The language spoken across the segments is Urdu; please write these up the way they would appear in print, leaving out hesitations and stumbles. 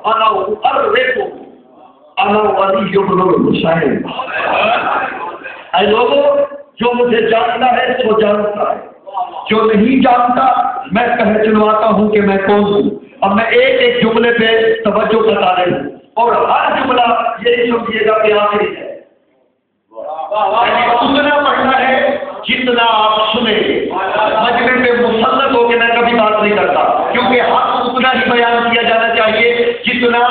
انا ارقو انا ولی ابن الحسین. اے لوگوں، جو مجھے جانتا ہے سو جانتا ہے، جو نہیں جانتا میں پہچنواتا ہوں کہ میں کون ہوں. اب میں ایک ایک جملے پہ توجہ بتا رہا ہوں، اور ہر جملہ یہی سمجھیے گا کہ آخری ہے. اتنا پڑھنا ہے جتنا آپ سنیں گے. مجمع میں مسلط ہو کے میں کبھی بات نہیں کرتا، کیونکہ حق اتنا ہی بیان کیا جانا چاہیے جتنا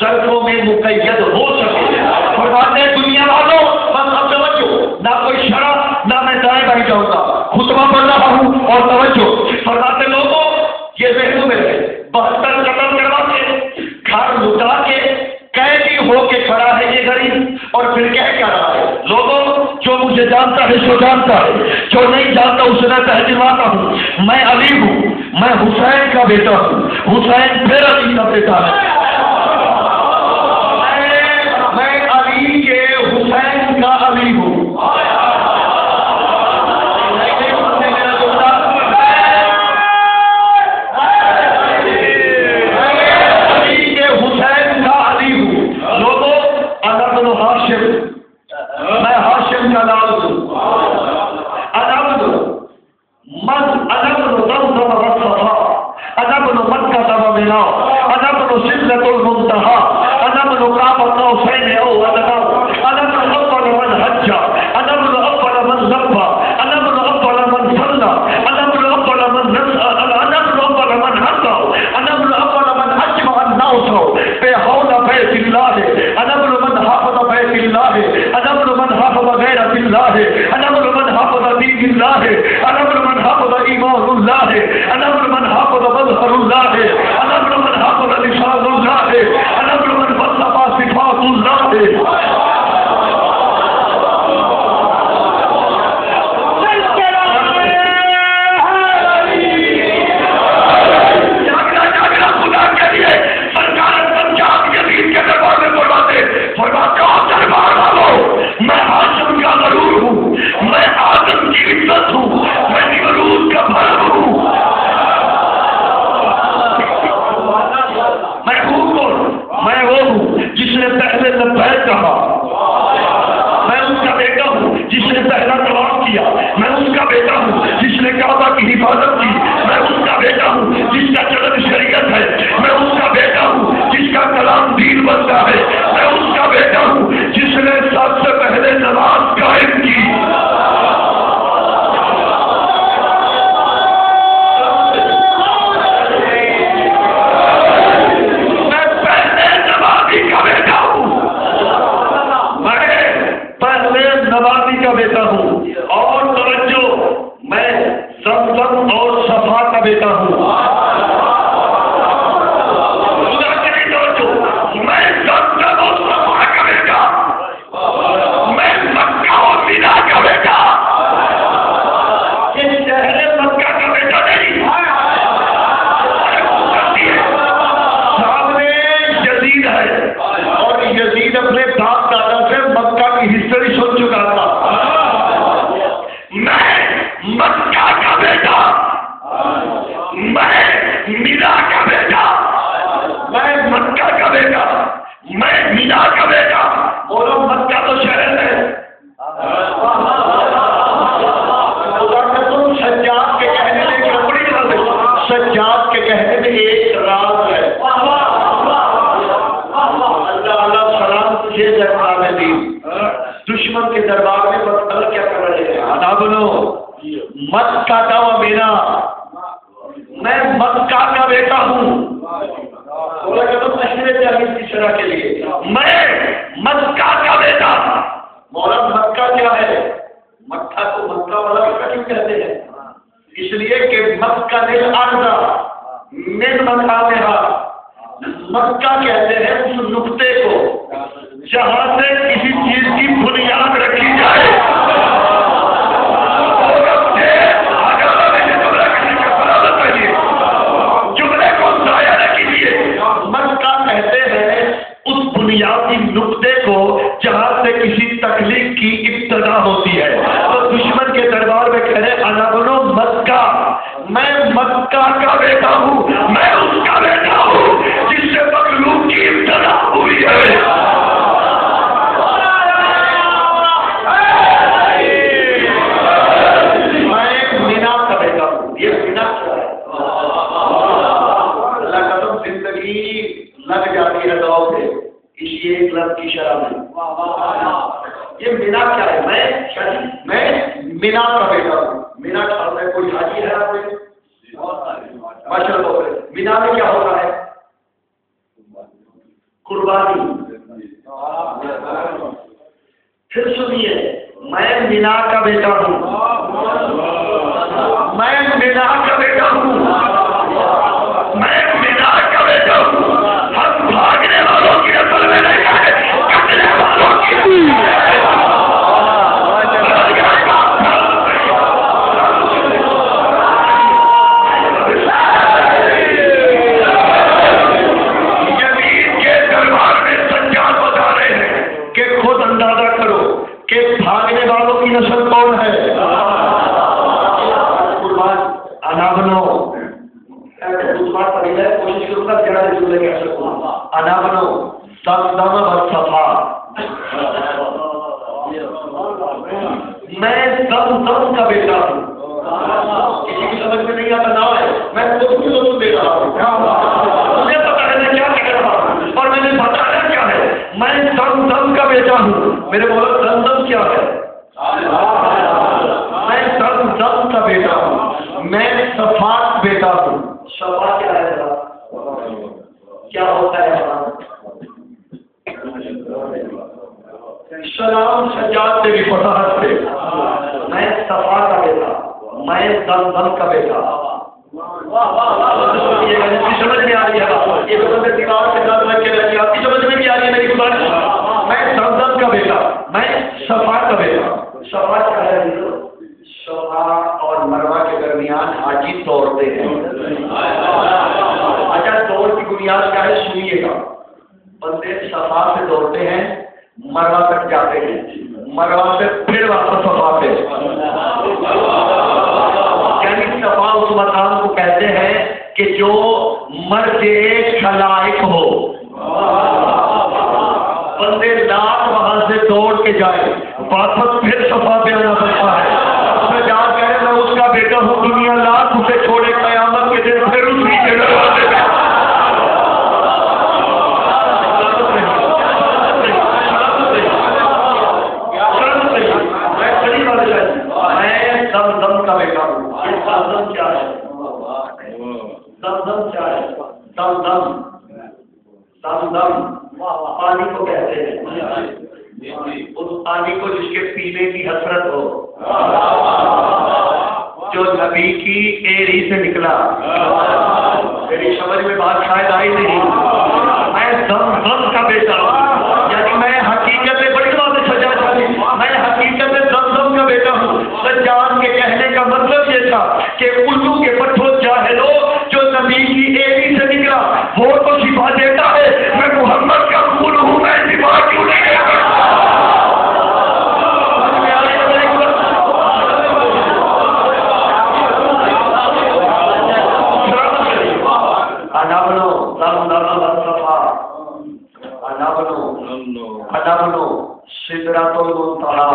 ظرفوں میں مقید ہو سکے. اور بات ہے دنیا والوں، بس اب توجہ، نہ کوئی شرح نہ میں دائیں بائیں جاؤں گا، خطبہ پڑھ رہا ہوں اور توجہ. فرماتے لوگوں یہ ذہنوں میں ہے 72 قتل کروا کے گھر لٹا کے قیدی ہو کے کھڑا ہے یہ غریب، اور پھر کہہ کیا رہا ہے لوگوں جو مجھے جانتا ہے سو جانتا ہے، جو نہیں جانتا اسے میں پہچنواتا ہوں. میں علی ہوں، میں حسین کا بیٹا ہوں، حسین پھر علی کا بیٹا ہے. میں علی کے حسین کا علی ہوں. میں ہاشم کا نام ہوں. مکہ کہتے ہیں اس نقطے کو جہاں سے کسی چیز کی بنیاد رکھی جائے. جملے کو ضائع نہ کیجیے. مکہ کہتے ہیں اس بنیادی نقطے کو جہاں سے کسی تخلیق کی ابتدا ہوتی ہے. تو دشمن کے دربار میں کہہ رہے انا بنو مکہ، میں مکہ کا بیٹا ہوں، میں اس کا بیٹا ہوں جس سے مخلوق کی لگ جاتی ہے دو پہ اسی ایک لفظ کی شرح میں. یہ مینا کیا ہے؟ میں مینا کا بیٹا ہوں. مینا میں کوئی حاجی ہے آپ میں؟ ماشاء اللہ. مینا میں کیا ہوتا ہے؟ قربانی. پھر سنیے، میں مینا کا بیٹا ہوں. میں مینا کا بیٹا ہوں. میں مینا کا بیٹا ہوں. ہم بھاگنے والوں کی نسل میں نہیں آئے، کٹنے والوں کی. بھاگنے والوں کی نسل کون ہے؟ انا بنو. کوشش کروں گا زیادہ جملے کہہ سکوں. انا بنو دم صفا. میں دم کا بیٹا ہوں. کسی کی سمجھ میں نہیں آتا نہ ہے. میں خود بھی دے رہا ہوں. مجھے پتا ہے میں کیا کہہ رہا ہوں اور میں نے بتایا کیا ہے. میں دم کا بیٹا ہوں. میرے بولو دم کیا ہے؟ میں دم کا بیٹا ہوں. میں صفات بیٹا ہوں. صفا کیا ہے؟ کیا ہوتا ہے؟ سلام سجاد سے بھی فضاحت سے. میں صفا کا بیٹا. میں دم کا بیٹا. سمجھ میں آ رہی ہے؟ یہ آپ کی سمجھ میں بھی آ رہی ہے میری بات. میں دم کا بیٹا. میں صفا کا بیٹا. صفا کیا ہے؟ صفا اور مروہ کے درمیان حاجی دوڑتے ہیں. اچھا دوڑ کی بنیاد کیا ہے؟ سنیے گا. بندے صفا سے دوڑتے ہیں، مروہ تک جاتے ہیں، مروہ سے پھر واپس صفا پہ. یعنی صفا اس مقام کو کہتے ہیں کہ جو مرد خلائق ہو. بندے لاکھ وہاں سے دوڑ کے جائے، واپس پھر صفا پہ آنا پڑتا ہے. میں جا کہہ میں اس کا بیٹا ہوں. دنیا لاکھ اسے چھوڑے قیامت کے دن پھر اس کی دروازے پہ. میں دم کا بیٹا ہوں. یہ دم کیا ہے؟ دم کیا ہے؟ دم پانی کو کہتے ہیں. اس پانی کو جس کے پینے کی حسرت ہو، جو نبی کی ایری سے نکلا. میری سمجھ میں بات شاید آئی نہیں. میں دم کا بیٹا ہوں. یعنی میں حقیقت میں بڑی بات سجا جاتی. میں حقیقت میں دم کا بیٹا ہوں. سجاد کے کہنے کا مطلب یہ تھا کہ الو کے پٹھوں جاہلو جو نبی کی ایری سے نکلا وہ تو شفا دیتا ہے. میں محمد کا خون ہوں. میں شفا کیوں نہیں دیتا؟ سدرۃ المنتہا.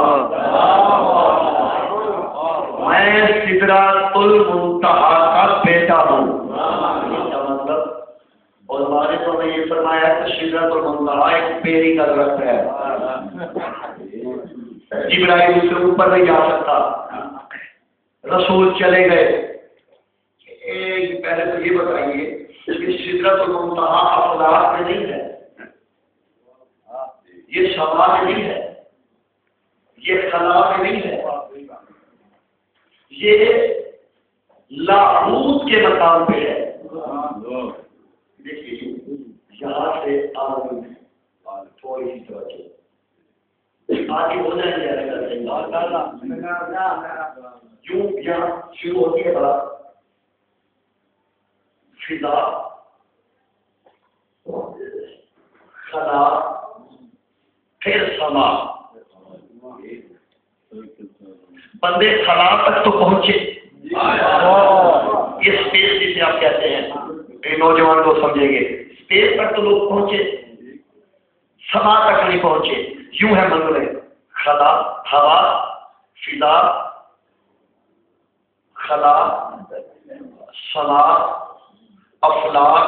میں سدرۃ المنتہا کا بیٹا ہوں. اور ہمارے تو نے یہ فرمایا کہ سدرۃ المنتہا ایک بیری کا درخت ہے. جبرائیل اس سے اوپر نہیں جا سکتا. رسول چلے گئے. پہلے تو یہ بتائیے کہ سدرۃ المنتہا افلاک میں نہیں ہے، یہ سما میں نہیں ہے، یہ خلا میں نہیں ہے، یہ لاہوت کے مقام پہ ہے. دیکھیے یہاں سے آگے تھوڑی سی توجہ آگے ہو جائیں گے. یوں یہاں شروع ہوتی ہے بات فضا، خلا، پھر سما. بندے خلا تک تو پہنچے. یہ اسپیس جسے آپ کہتے ہیں، یہ نوجوان لوگ سمجھیں گے. اسپیس تک تو لوگ پہنچے، سما تک نہیں پہنچے. یوں ہے منزلیں: خلا، ہوا، فضا، خلا، سما، افلاک،